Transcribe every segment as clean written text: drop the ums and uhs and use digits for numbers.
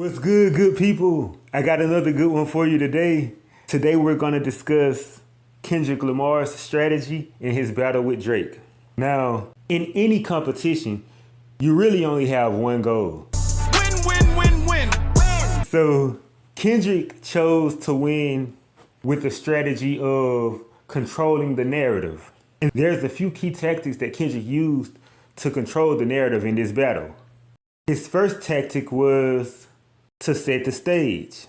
What's good, good people? I got another good one for you today. Today we're going to discuss Kendrick Lamar's strategy in his battle with Drake. Now, in any competition, you really only have one goal. Win, win, win, win, win. So, Kendrick chose to win with the strategy of controlling the narrative. And there's a few key tactics that Kendrick used to control the narrative in this battle. His first tactic was to set the stage.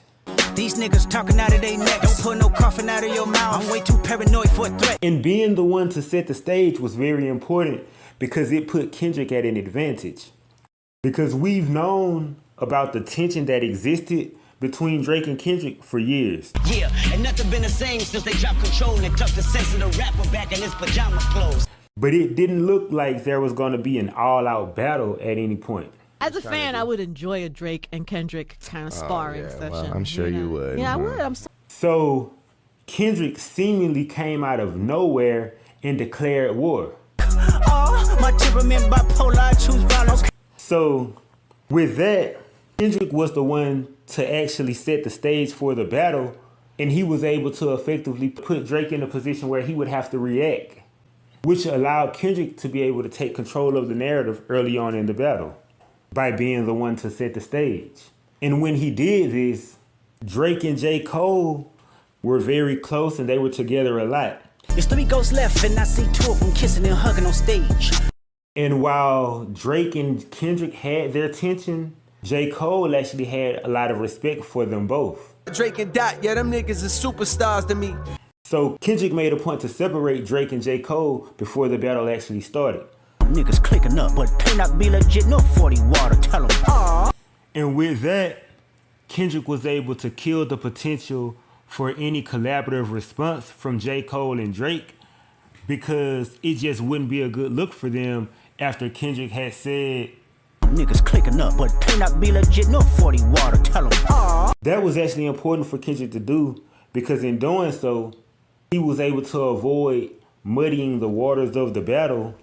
These niggas talking out of their neck. Don't put no coffin out of your mouth. I'm way too paranoid for a threat. And being the one to set the stage was very important because it put Kendrick at an advantage. Because we've known about the tension that existed between Drake and Kendrick for years. Yeah, and nothing been the same since they dropped Control and tucked the sense of the rapper back in his pajama clothes. But it didn't look like there was going to be an all-out battle at any point. As a fan, I would enjoy a Drake and Kendrick kind of sparring session. Well, I'm sure you would. Yeah, I would. So Kendrick seemingly came out of nowhere and declared war. My temperament bipolar, I choose violence. So with that, Kendrick was the one to actually set the stage for the battle, and he was able to effectively put Drake in a position where he would have to react, which allowed Kendrick to be able to take control of the narrative early on in the battle by being the one to set the stage. And when he did this, Drake and J. Cole were very close and they were together a lot. There's 3 ghosts left and I see 2 of them kissing and hugging on stage. And while Drake and Kendrick had their tension, J. Cole actually had a lot of respect for them both. Drake and Dot, yeah, them niggas is superstars to me. So Kendrick made a point to separate Drake and J. Cole before the battle actually started. Niggas clicking up, but can't not be legit, no 40 water, tell them. Aww. And with that, Kendrick was able to kill the potential for any collaborative response from J. Cole and Drake because it just wouldn't be a good look for them after Kendrick had said, Niggas clicking up, but can't not be legit, no 40 water, tell them. Aww. That was actually important for Kendrick to do because in doing so, he was able to avoid muddying the waters of the battle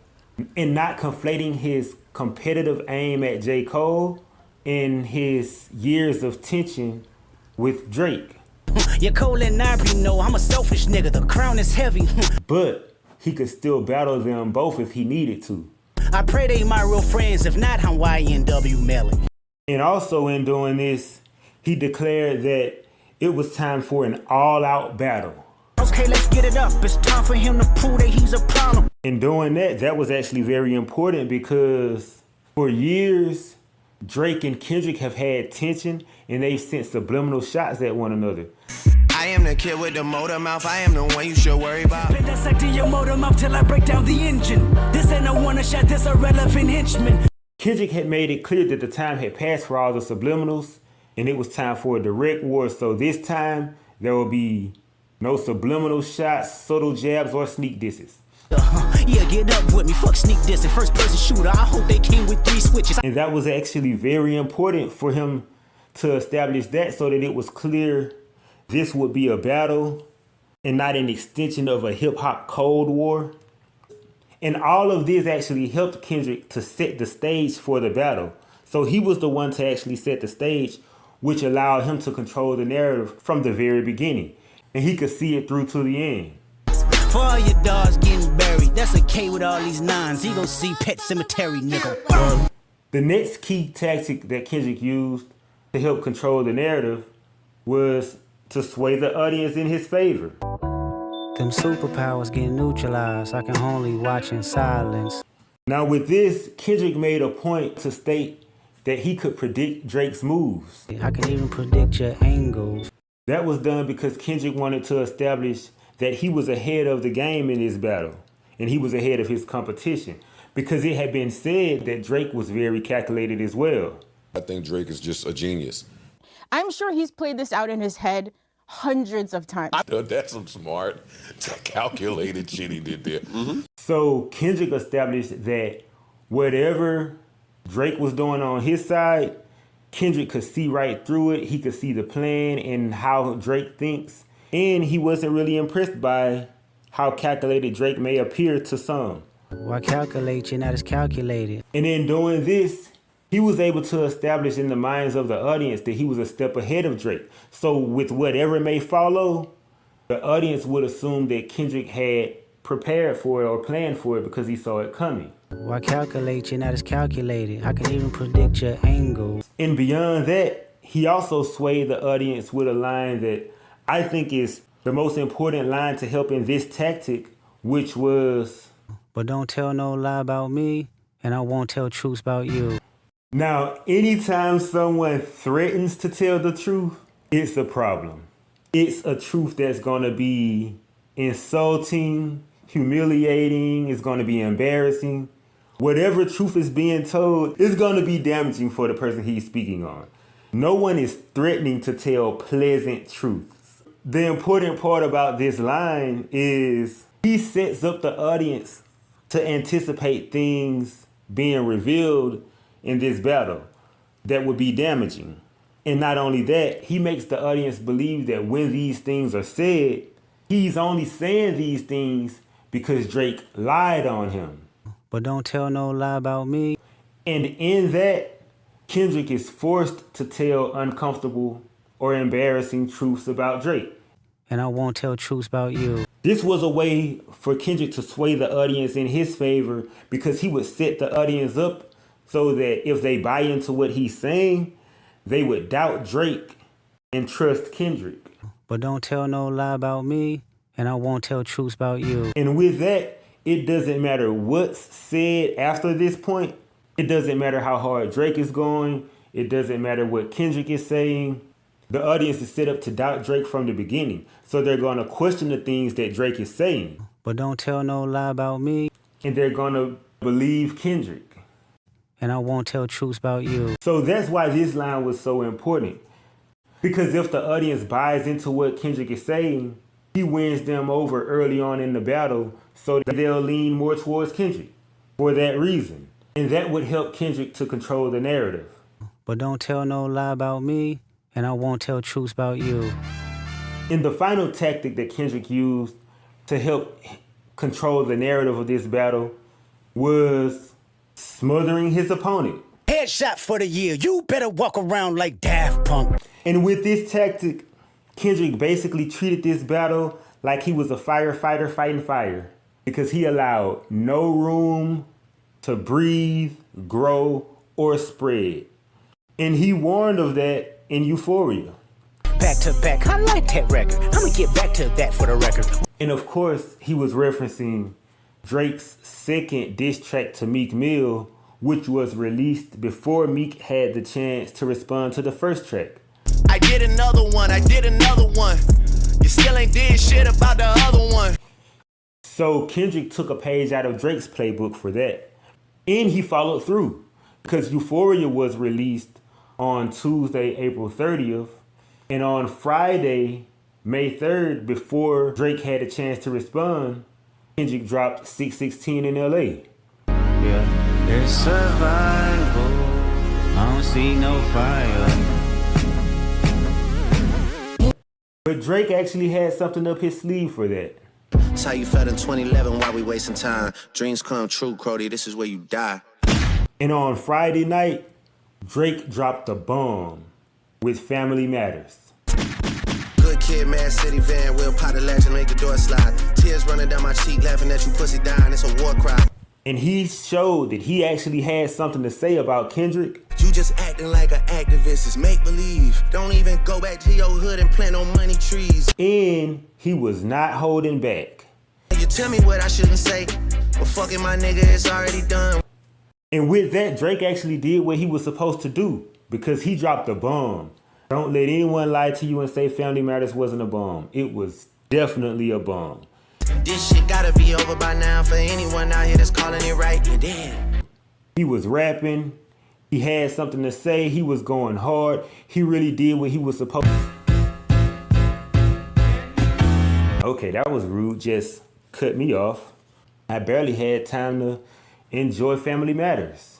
and not conflating his competitive aim at J. Cole and his years of tension with Drake. Yeah, Cole and I know I'm a selfish nigga, the crown is heavy. But he could still battle them both if he needed to. I pray they my real friends, if not, I'm YNW Melly. And also in doing this, he declared that it was time for an all-out battle. Okay, let's get it up. It's time for him to prove that he's a problem. In doing that, that was actually very important because for years, Drake and Kendrick have had tension and they've sent subliminal shots at one another. I am the kid with the motor mouth. I am the one you should worry about. Spit that sack to your motor mouth till I break down the engine. This ain't a one shot, this a relevant henchman. Kendrick had made it clear that the time had passed for all the subliminals and it was time for a direct war. So this time, there will be no subliminal shots, subtle jabs, or sneak disses. Yeah, get up with me. Fuck sneak diss and first person shooter. I hope they came with 3 switches. And that was actually very important for him to establish that so that it was clear this would be a battle and not an extension of a hip-hop Cold War. And all of this actually helped Kendrick to set the stage for the battle. So he was the one to actually set the stage, which allowed him to control the narrative from the very beginning. And he could see it through to the end. For all your dogs getting buried, that's a K with all these 9s. He gon' see Pet Cemetery, nigga. The next key tactic that Kendrick used to help control the narrative was to sway the audience in his favor. Them superpowers get neutralized. I can only watch in silence. Now with this, Kendrick made a point to state that he could predict Drake's moves. I can even predict your angles. That was done because Kendrick wanted to establish that he was ahead of the game in this battle, and he was ahead of his competition, because it had been said that Drake was very calculated as well. I think Drake is just a genius. I'm sure he's played this out in his head hundreds of times. That's some smart, calculated shit he did there. So Kendrick established that whatever Drake was doing on his side, Kendrick could see right through it. He could see the plan and how Drake thinks. And he wasn't really impressed by how calculated Drake may appear to some. Why calculate? You're not as calculated. And in doing this, He was able to establish in the minds of the audience that he was a step ahead of Drake. So with whatever may follow, the audience would assume that Kendrick had prepared for it or planned for it because he saw it coming. Why calculate? You're not as calculated. I can even predict your angle. And beyond that, he also swayed the audience with a line that I think is the most important line to help in this tactic, which was, but don't tell no lie about me, and I won't tell truths about you. Now, anytime someone threatens to tell the truth, it's a problem. It's a truth that's going to be insulting, humiliating, it's going to be embarrassing. Whatever truth is being told is going to be damaging for the person he's speaking on. No one is threatening to tell pleasant truths. The important part about this line is he sets up the audience to anticipate things being revealed in this battle that would be damaging. And not only that, he makes the audience believe that when these things are said, he's only saying these things because Drake lied on him. But don't tell no lie about me. And in that, Kendrick is forced to tell uncomfortable or embarrassing truths about Drake. And I won't tell truths about you. This was a way for Kendrick to sway the audience in his favor because he would set the audience up so that if they buy into what he's saying, they would doubt Drake and trust Kendrick. But don't tell no lie about me, and I won't tell truths about you. And with that, it doesn't matter what's said after this point. It doesn't matter how hard Drake is going. It doesn't matter what Kendrick is saying. The audience is set up to doubt Drake from the beginning. So they're going to question the things that Drake is saying. But don't tell no lie about me. And they're going to believe Kendrick. And I won't tell truths about you. So that's why this line was so important. Because if the audience buys into what Kendrick is saying, he wins them over early on in the battle, so they'll lean more towards Kendrick for that reason. And that would help Kendrick to control the narrative. But don't tell no lie about me, and I won't tell truths about you. And the final tactic that Kendrick used to help control the narrative of this battle was smothering his opponent. Headshot for the year. You better walk around like Daft Punk. And with this tactic, Kendrick basically treated this battle like he was a firefighter fighting fire because he allowed no room to breathe, grow, or spread. And he warned of that in Euphoria. Back to back, I like that record. I'm gonna get back to that for the record. And of course, he was referencing Drake's second diss track to Meek Mill, which was released before Meek had the chance to respond to the first track. I did another one. You still ain't did shit about the other one. So Kendrick took a page out of Drake's playbook for that. And he followed through because Euphoria was released on Tuesday, April 30th. And on Friday, May 3rd, before Drake had a chance to respond, Kendrick dropped 616 in LA. Yeah, it's survival. I don't see no fire. But Drake actually had something up his sleeve for that. That's how you felt in 2011 while we wasting time. Dreams come true, Crody. This is where you die. And on Friday night, Drake dropped a bomb with Family Matters. Good kid, Mad City van, Will pot a latch and make the door slide. Tears running down my cheek, laughing at you pussy dying, it's a war cry. And he showed that he actually had something to say about Kendrick. You just acting like an activist, it's make-believe. Don't even go back to your hood and plant no money trees. And he was not holding back. You tell me what I shouldn't say, but fucking my nigga, it's already done. And with that, Drake actually did what he was supposed to do because he dropped a bomb. Don't let anyone lie to you and say Family Matters wasn't a bomb. It was definitely a bomb. This shit gotta be over by now for anyone out here that's calling it right. You did. He was rapping. He had something to say. He was going hard. He really did what he was supposed to. Okay, that was rude. Just cut me off. I barely had time to enjoy Family Matters.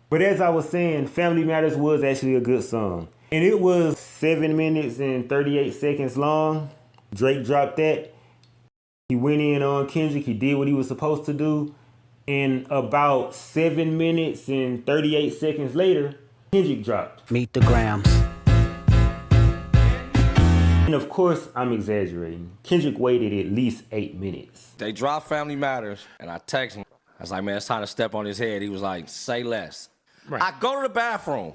But as I was saying, Family Matters was actually a good song. And it was 7 minutes and 38 seconds long. Drake dropped that. He went in on Kendrick. He did what he was supposed to do. And about 7 minutes and 38 seconds later, Kendrick dropped. Meet the Grams. And of course, I'm exaggerating. Kendrick waited at least 8 minutes. They dropped Family Matters, and I text him. I was like, man, it's time to step on his head. He was like, say less. Right. I go to the bathroom.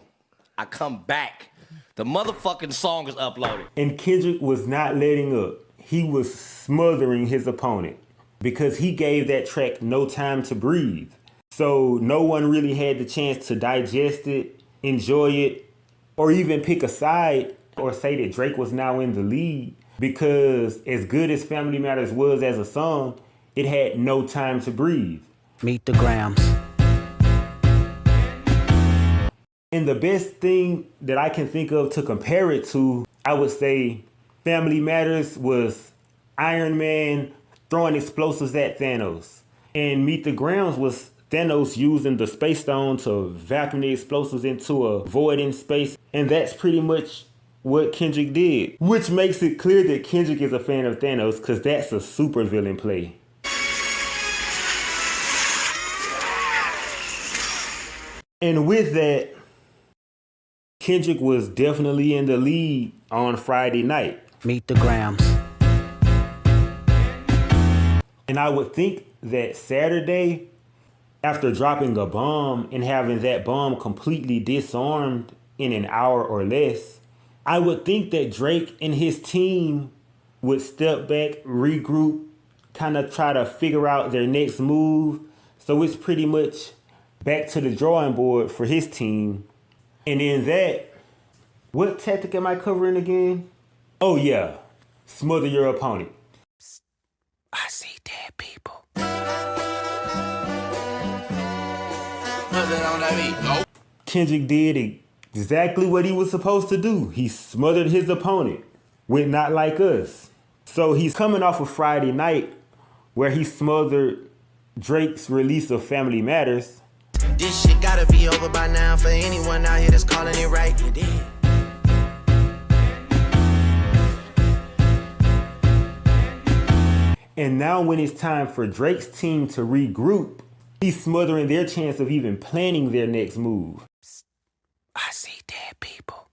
I come back. The motherfucking song is uploaded. And Kendrick was not letting up. He was smothering his opponent because he gave that track no time to breathe. So no one really had the chance to digest it, enjoy it, or even pick a side or say that Drake was now in the lead, because as good as Family Matters was as a song, it had no time to breathe. Meet the Grams. And the best thing that I can think of to compare it to, I would say Family Matters was Iron Man throwing explosives at Thanos. And Meet the Grams was Thanos using the Space Stone to vacuum the explosives into a void in space. And that's pretty much what Kendrick did. Which makes it clear that Kendrick is a fan of Thanos, because that's a super villain play. And with that, Kendrick was definitely in the lead on Friday night. Meet the Grams. And I would think that Saturday, after dropping a bomb and having that bomb completely disarmed in an hour or less, I would think that Drake and his team would step back, regroup, kind of try to figure out their next move. So it's pretty much back to the drawing board for his team. And in that, what tactic am I covering again? Oh yeah, smother your opponent. I see dead people. Kendrick did exactly what he was supposed to do. He smothered his opponent with Not Like Us. So he's coming off of Friday night where he smothered Drake's release of Family Matters. This shit gotta be over by now for anyone out here that's calling it right. And now when it's time for Drake's team to regroup, he's smothering their chance of even planning their next move. I see dead people.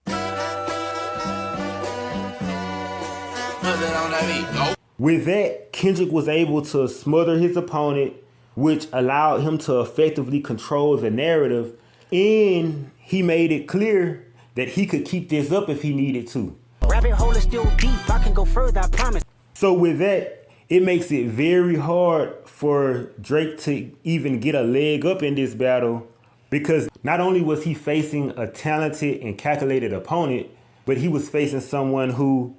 With that, Kendrick was able to smother his opponent, which allowed him to effectively control the narrative, and he made it clear that he could keep this up if he needed to. Rabbit hole is still deep. I can go further, I promise. So with that, it makes it very hard for Drake to even get a leg up in this battle, because not only was he facing a talented and calculated opponent, but he was facing someone who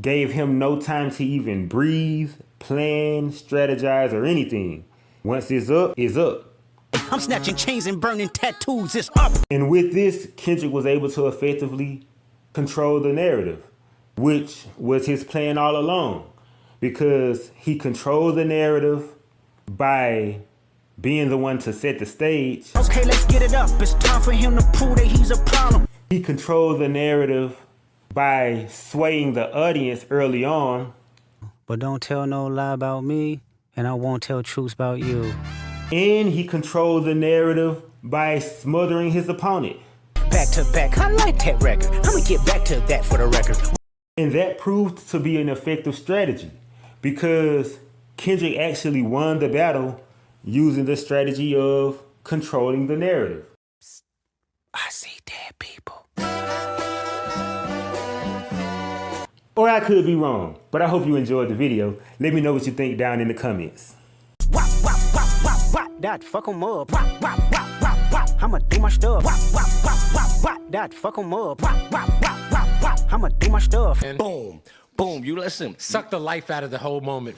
gave him no time to even breathe, plan, strategize, or anything. Once it's up, it's up. I'm snatching chains and burning tattoos. It's up. And with this, Kendrick was able to effectively control the narrative, which was his plan all along, because he controlled the narrative by being the one to set the stage. Okay, let's get it up. It's time for him to prove that he's a problem. He controlled the narrative by swaying the audience early on. But don't tell no lie about me, and I won't tell truths about you. And he controlled the narrative by smothering his opponent. Back to back, I like that record. I'm gonna get back to that for the record. And that proved to be an effective strategy, because Kendrick actually won the battle using the strategy of controlling the narrative. I see dead people. Or I could be wrong, but I hope you enjoyed the video. Let me know what you think down in the comments. Wop, wop, wop, wop, wop. That fuck 'em up. Wop, wop, wop, wop, wop. I'ma do my stuff. Wop, wop, wop, wop, wop. That fuck 'em up. Wop, wop, wop, wop, wop. I'ma do my stuff. And boom, boom, you listen. Suck the life out of the whole moment.